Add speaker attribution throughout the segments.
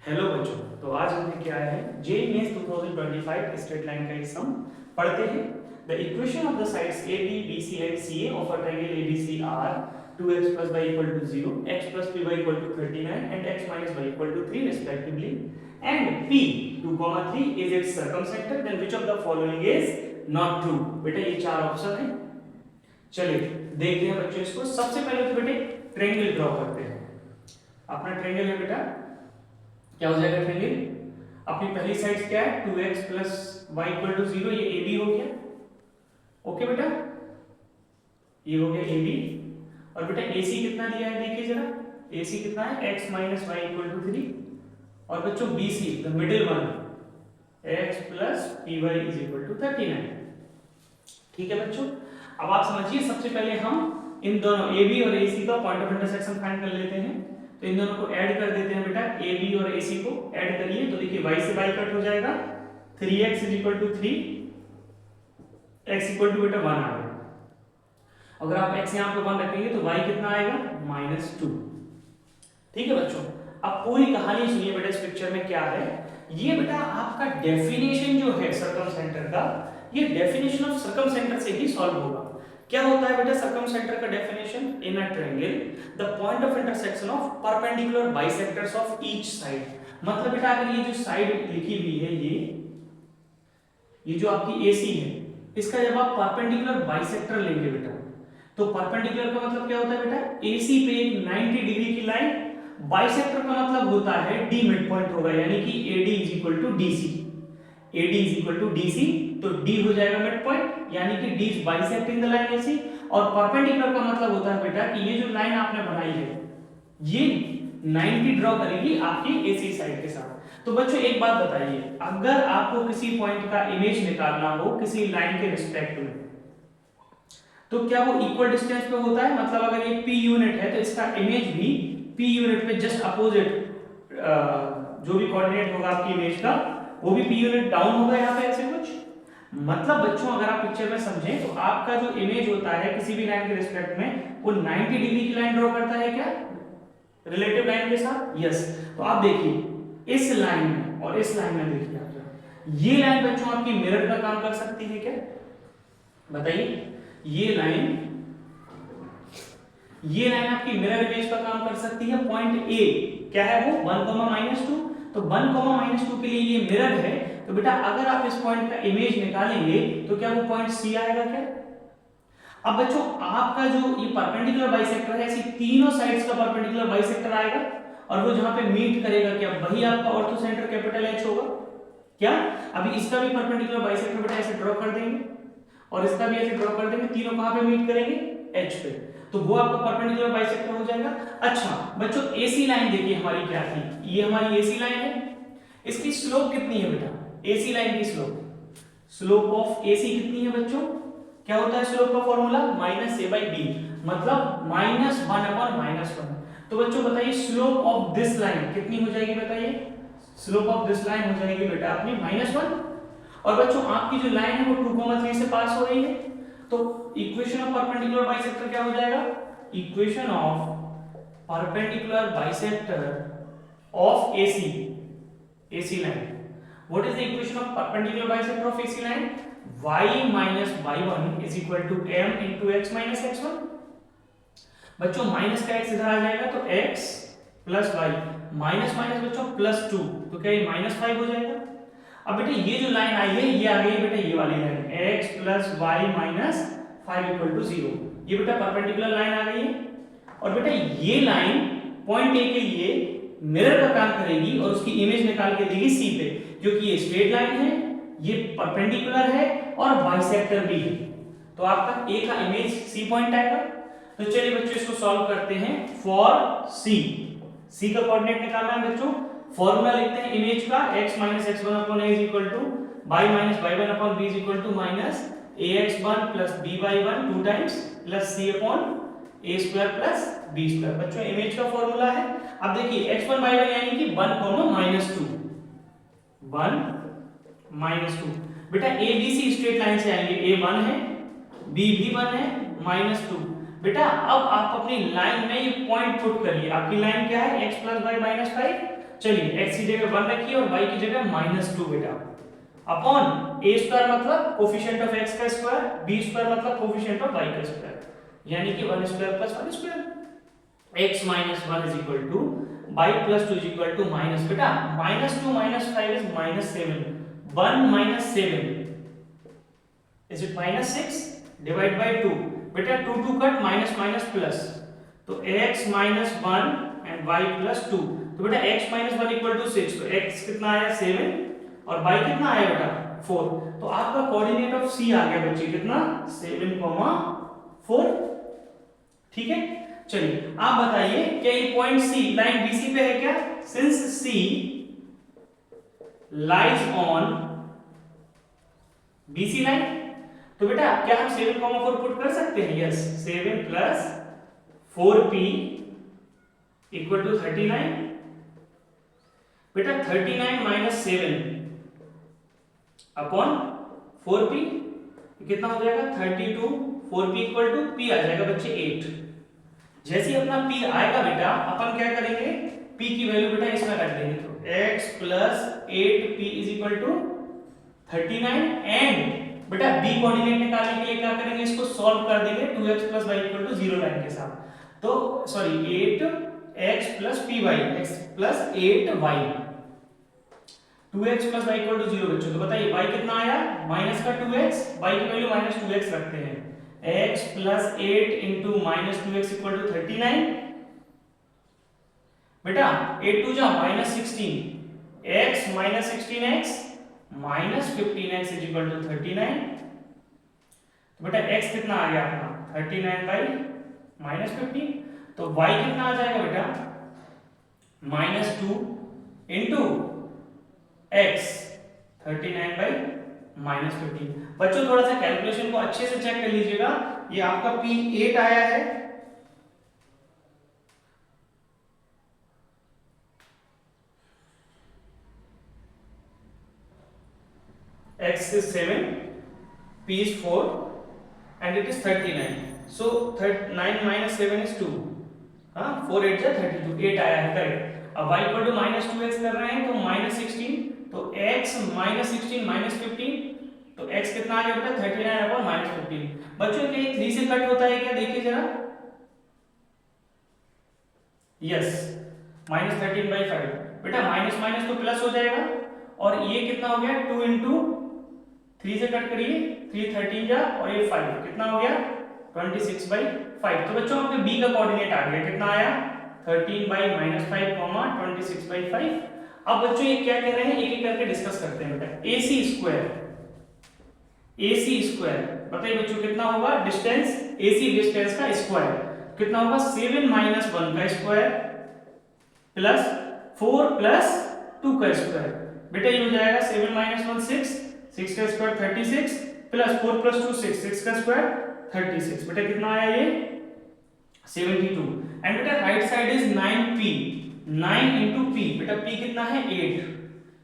Speaker 1: Hello बच्चों, तो आज हम लेके आए हैं जेईई मेंस 2025 स्ट्रेट लाइन का एक सम पढ़ते हैं। The equation of the sides AB, BC and CA of a triangle ABC are 2x plus y equal to 0, x plus py equal to 39 and x minus y equal to 3 respectively, and p 2, 3 is its circumcenter, then which of the following is not true? बेटा ये चार option है। चलिए देखते हैं बच्चों इसको। सबसे पहले तो बेटे ट्रायंगल ड्रॉ करते हैं। अपना ट्रायंगल है बेटा, क्या हो जाएगा ट्रायंगल? अपनी पहली साइड क्या है 2x plus y equal to 0, ये AB हो गया। ओके बेटा, ये हो गया AB। और बेटा AC कितना दिया है देखिए जरा, AC कितना है x minus y equal to 3। और बच्चों BC the middle one x plus py is equal to 39। ठीक है बच्चों, अब आप समझिए सबसे पहले हम इन दोनों AB और AC का पॉइंट ऑफ इंटरसेक्शन फाइंड कर लेते हैं। तो इन दोनों को ऐड कर देते हैं बेटा, AB और AC को ऐड करिए तो देखिए y से y कट हो जाएगा, 3x is equal to 3, x equal to बेटा 1 आ गया। अगर आप x यहाँ पे 1 रखेंगे तो y कितना आएगा -2। ठीक है बच्चों, अब पूरी कहानी सुनिए बेटा। इस पिक्चर में क्या है, ये बेटा आपका डेफिनेशन जो है सर्कमसेंटर का, ये डेफिनेशन ऑफ सर्कमसेंटर से ही सॉल्व होगा। क्या होता है बेटा सर्कमसेंटर का definition? In a triangle the point of intersection of perpendicular bisectors of each side. मतलब बेटा अगर ये जो साइड लिखी हुई है, ये जो आपकी AC है, इसका जब आप परपेंडिकुलर बाइसेक्टर लेंगे बेटा, तो परपेंडिकुलर का मतलब क्या होता है बेटा, AC पे एक 90 डिग्री की लाइन। बाइसेक्टर का मतलब होता है D मिड पॉइंट होगा, यानी कि AD is equal to DC। AD is equal to DC, तो D हो जाएगा मिड पॉइंट, यानी कि D is bisecting the line AC। और परपेंडिकुलर का मतलब होता है बेटा कि ये जो लाइन आपने बनाई है, ये 90 ड्रॉ करेगी आपकी AC साइड के साथ। तो बच्चों एक बात बताइए, अगर आपको किसी पॉइंट का इमेज निकालना हो किसी लाइन के रिस्पेक्ट में, तो क्या वो इक्वल डिस्टेंस पे होता है? मतलब अगर ये P यूनिट है तो इसका इमेज भी P यूनिट पे जस्ट अपोजिट, जो भी कोऑर्डिनेट होगा आपकी इमेज का, वो भी P यूनिट डाउन होगा यहाँ पे, ऐसे कुछ। मतलब बच्चों अगर आप पिक्चर में समझें तो आपका जो इमेज होता है किसी भी लाइन के रिस्पेक्ट में, वो 90 डिग्री की लाइन ड्रॉ करता है क्या रिलेटिव लाइन के साथ? यस। तो आप देखिए इस लाइन में और इस लाइन में देखिए आप, ये लाइन बच्चों आपकी मिरर का काम कर सकती है क्या? बताइए, ये लाइन आपकी मिरर इमेज का काम कर सकती है। पॉइंट A क्या है वो 1, -2। तो 1, -2 के लिए ये मिरर है। तो बेटा अगर आप इस पॉइंट का इमेज निकालेंगे तो क्या वो पॉइंट C आएगा क्या? अब बच्चों आपका जो ये परपेंडिकुलर बाइसेक्टर है, ऐसी तीनों साइड्स का परपेंडिकुलर बाइसेक्टर आएगा, और वो जहां पे मीट करेगा क्या, वही आपका ऑर्थो सेंटर कैपिटल H होगा क्या? अभी इसका भी परपेंडिकुलर बाइसेक्टर बेटा ऐसे ड्रॉ कर देंगे, और इसका भी ऐसे ड्रॉ कर देंगे, तीनों कहां पे मीट करेंगे? H पे। तो वो आपका परपेंडिकुलर बाइसेक्टर हो जाएगा। अच्छा बच्चों AC लाइन देखिए हमारी क्या थी, ये हमारी AC लाइन है। इसकी स्लोप कितनी है बेटा? AC लाइन की स्लोप ऑफ AC कितनी है बच्चों? क्या होता है स्लोप का फॉर्मूला? -a/b, मतलब -1/-1। तो बच्चों बताइए स्लोप ऑफ दिस लाइन कितनी हो जाएगी? बताइए स्लोप ऑफ दिस लाइन हो जाएगी बेटा अपनी -1। और बच्चों आपकी जो लाइन है वो 2, 3 से पास हो रही है, तो इक्वेशन ऑफ परपेंडिकुलर बाइसेक्टर क्या हो जाएगा? Equation of perpendicular bisector of AC line. What is the equation of perpendicular bisector of AC line? y minus y1 is equal to m into x minus x1। बच्चों minus का x इधर आ जाएगा तो x plus y, minus minus बच्चों +2, तो क्या ये -5 हो जाएगा। अब बेटा ये जो लाइन आई है ये आ गई है बेटा ये वाली line, x plus y minus 5 equal to 0। ये बेटा परपेंडिकुलर लाइन आ गई है, और बेटा ये लाइन पॉइंट A के लिए मिरर का काम करेगी और उसकी इमेज निकाल के देगी C पे, क्योंकि ये स्ट्रेट लाइन है, ये परपेंडिकुलर है और बाइसेक्टर भी है। तो आपका A का इमेज C पॉइंट आएगा। तो चलिए बच्चों इसको सॉल्व करते हैं। फॉर C का कोऑर्डिनेट निकालना है बच्चों। फॉर्मूला लिखते हैं इमेज का, x - x1/a is equal to y - y1/b is equal to -ax1 + b/1 2 times plus c/a² plus b²। बच्चों इमेज का फॉर्मूला है। अब देखिए x1 y1 यानी कि 1, -2, 1 -2। बेटा ABC स्ट्रेट लाइन से आएंगे, A 1 है, B भी 1 है, -2। बेटा अब आप अपनी लाइन में ये पॉइंट पुट करिए। आपकी लाइन क्या है? x + y - 5। चलिए x की जगह 1 रखिए और y की जगह -2 बेटा, अपॉन a स्क्वायर मतलब कोफिशिएंट ऑफ x का स्क्वायर, b स्क्वायर मतलब कोफिशिएंट ऑफ y का स्क्वायर, यानी कि 1 square plus 1 square, x minus 1 is equal to y plus 2 is equal to minus, बेटा -2 minus 5 is -7, 1 minus 7 is it -6, divide by 2, बेटा 2 cut minus minus plus, तो x minus 1 and y plus 2, तो बेटा x minus 1 equal to 6, तो x कितना आया 7 और y कितना आया बेटा 4, तो आपका कोऑर्डिनेट ऑफ c आ गया बच्चे कितना 7,4, ठीक है। चलिए आप बताइए क्या ये पॉइंट C लाइन BC पे है क्या, since C lies on BC line, तो बेटा क्या हम 7,4 पुट कर सकते हैं, yes 7 plus 4p equal to 39, बेटा 39 माइनस 7 अपॉन 4p कितना हो जाएगा 32, 4p इक्वल टू p आ जाएगा बच्चे 8, जैसे ही अपना p आएगा बेटा अपन क्या करेंगे p की वैल्यू बेटा इसमें रख देंगे, तो x plus 8p is equal to 39 and बेटा b कोऑर्डिनेट निकालने के लिए क्या करेंगे इसको सॉल्व कर देंगे 2x plus y equal to 0 line के साथ, तो sorry 8x plus py x plus 8y 2x plus y equal to 0 बच्चों, तो बताइए y कितना आया माइनस का 2x, y की वैल्यू -2x रखते हैं, x plus 8 into -2x equal to 39, बेटा 8 2 जा -16, x minus 16x minus 15x is equal to 39, तो बेटा x कितना आ गया अपना 39 बाई -15, तो y कितना आ जाएगा बेटा -2 इंटू x 39 बाई -15, बच्चों थोड़ा सा कैलकुलेशन को अच्छे से चेक कर लीजिएगा, ये आपका P8 आया है, x is 7, p is 4 and it is 39, so 9 minus 7 is 2, 4 8 जा 32, 8 आया है करेक्ट। अब y इक्वल टू -2x कर रहे हैं तो -16, तो x -16 -15, तो x कितना आ गया बेटा 39 अपॉन -15, बच्चों क्या ये 3 से कट होता है क्या, देखिए जरा, यस -13/5, बेटा माइनस माइनस तो प्लस हो जाएगा, और ये कितना हो गया 2 इंटू 3 से कट करिए 3 13 जा और ये 5 कितना हो गया 26/5, तो बच्चों आपके b का कोऑर्डिनेट आ गया कितना आया 13/-5, 26/5। अब बच्चों ये क्या कह रहे हैं एक एक करके डिस्कस करते हैं बेटा, AC स्क्वायर बताइए बच्चों कितना होगा, डिस्टेंस AC डिस्टेंस का स्क्वायर कितना होगा 7 - 1 का स्क्वायर प्लस 4 प्लस 2 का स्क्वायर, बेटा ये हो जाएगा 7 - 1 6, 6 का स्क्वायर 36 प्लस 4 प्लस 2 6, 6 का स्क्वायर 36, बेटा कितना आया ये 72, एंड बेटा right side is 9p, 9 into p, बेटा p कितना है 8,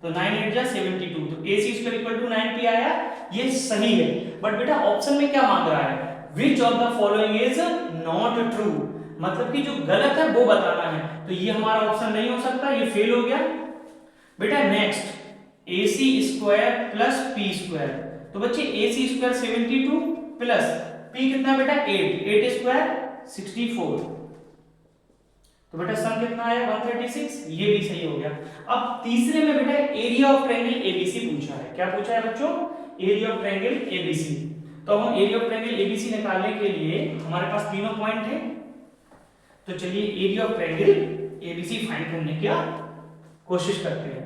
Speaker 1: तो 9 8 जा 72, तो AC square equal to 9p आया, ये सही है, बट बेटा ऑप्शन में क्या मांग रहा है, which of the following is not true, मतलब कि जो गलत है वो बताना है, तो ये हमारा ऑप्शन नहीं हो सकता, ये फेल हो गया। बेटा next AC square plus p square, तो बच्चे AC स्क्वायर 72 प्लस p कितना बेटा 8 स्क्वायर 64, तो बेटा सम कितना आया 136, ये भी सही हो गया। अब तीसरे में बेटा एरिया ऑफ ट्रायंगल ABC पूछा है, क्या पूछा है बच्चों, एरिया ऑफ ट्रायंगल ABC, तो हम एरिया ऑफ ट्रायंगल ABC निकालने के लिए हमारे पास तीनों पॉइंट है, तो चलिए area of triangle ABC find करने की कोशिश करते हैं।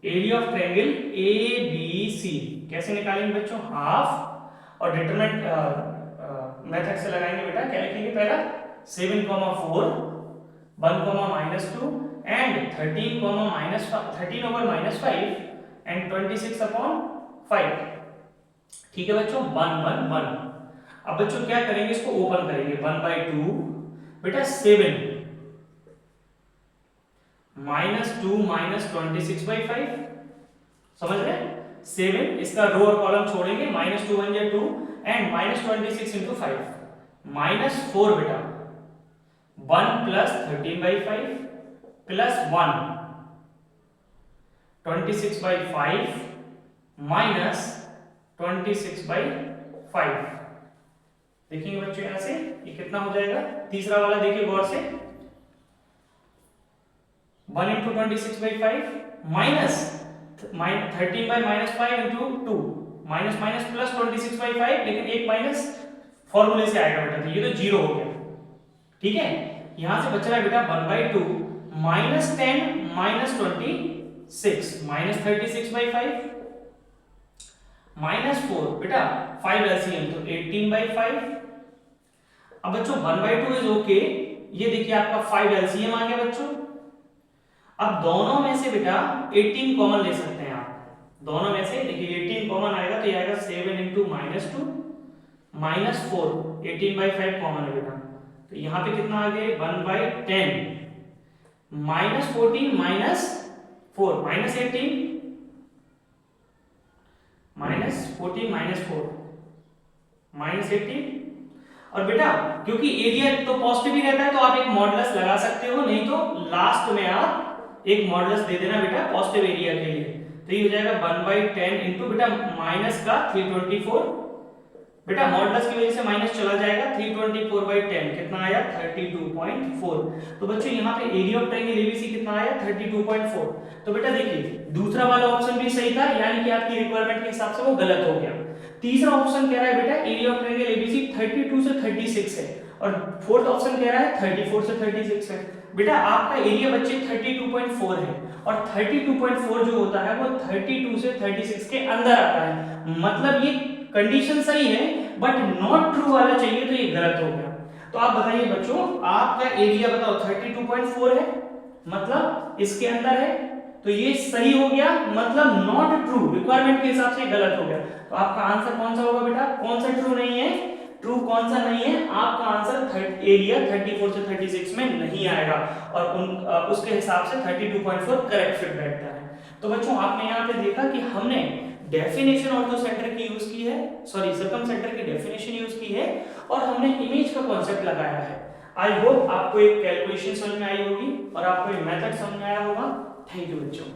Speaker 1: एरिया ऑफ ट्रायंगल ABC कैसे निकालेंगे बच्चों, हाफ और डिटरमिनेंट मेथड से लगाएंगे बेटा, क्या लिखेंगे पहला 7,4 1,-2 and 13/-5 and 26/5, ठीक है बच्चों 1 1 1। अब बच्चों क्या करेंगे, इसको ओपन करेंगे 1/2, बेटा 7 -2 -26/5, समझ रहे हैं 7, इसका रो और कॉलम छोड़ेंगे, -2 1 या 2 एंड -26 into 5 -4 बेटा 1 + 13/5 + 1 26/5 माइनस 26/5। देखिए बच्चों यहां से ये कितना हो जाएगा, तीसरा वाला देखिए गौर से, 1 into 26/5 minus 13/-5 into 2 minus minus plus 26/5, लेकिन एक माइनस फॉर्मूले से आएगा बेटा, तो ये तो जीरो हो गया। ठीक है, यहां से बच रहा है बेटा 1/2 माइनस 10 माइनस 26 माइनस 36/5 माइनस 4 बेटा 5 एलसीएम तो 18/5। अब बच्चों 1/2 इज ओके, ये देखिए आपका 5 एलसीएम आ गया बच्चों। अब दोनों में से बेटा 18 कॉमन ले सकते हैं आप, दोनों में से देखिए 18 कॉमन आएगा तो ये आएगा 7 into -2 माइनस 4, 18/5 कॉमन है बेटा, तो यहाँ पे कितना आ गया 1/10 minus 14 minus 4 minus 18 minus 14 minus 4 minus 18। और बेटा क्योंकि एरिया तो पॉजिटिव ही रहता है तो आप एक मॉडुलस लगा सकते हो, नहीं तो लास्ट में आप एक मॉडुलस दे देना बेटा पॉजिटिव एरिया के लिए, तो ये हो जाएगा 1/10 इंटू बेटा माइनस का 324, बेटा मॉडुलस की वजह से माइनस चला जाएगा, 324/10 कितना आया 32.4। तो बच्चों यहाँ पे एरिया ऑफ ट्रायंगल एबीसी कितना आया 32.4। तो बेटा देखिए दूसरा वाला ऑप्शन भी सही था, यानी कि आपकी रिक्वायरमेंट के हिसाब से वो गलत हो गया। तीसरा ऑप्शन कह रहा है बेटा एरिया ऑफ ट्रायंगल एबीसी 32 से 36 है, और फोर्थ ऑप्शन कह रहा है 34 से 36 है। बेटा आपका एरिया बच्चे 32.4 है, और 32.4 जो होता है वो 32 से 36 के अंदर आता है, मतलब ये कंडीशन सही है, बट नॉट ट्रू वाला चाहिए तो ये गलत हो गया। तो आप बताइए बच्चों आपका एरिया बताओ 32.4 है, मतलब इसके अंदर है, तो ये सही हो गया, मतलब नॉट ट्रू, रिक्वायरमेंट के हिसाब से गलत हो गया। तो आपका आंसर कौन सा होगा बेटा, कौन सा ट्रू नहीं है, ट्रू कौन सा नहीं है, आपका आंसर एरिया 34 से 36 में नहीं आएगा, और उसके हिसाब से 32.4 करेक्ट फिट बैठता है। तो बच्चों आपने यहाँ पे देखा कि हमने डेफिनेशन ऑर्थोसेंटर की यूज की है, सॉरी सर्कमसेंटर की डेफिनेशन यूज की है, और हमने इमेज का कॉन्सेप्ट लगाया है। आई होप आपको एक कैलकुलेशन समझ में आई होगी और आपको एक मेथड समझ में आया होगा। थैंक यू बच्चों।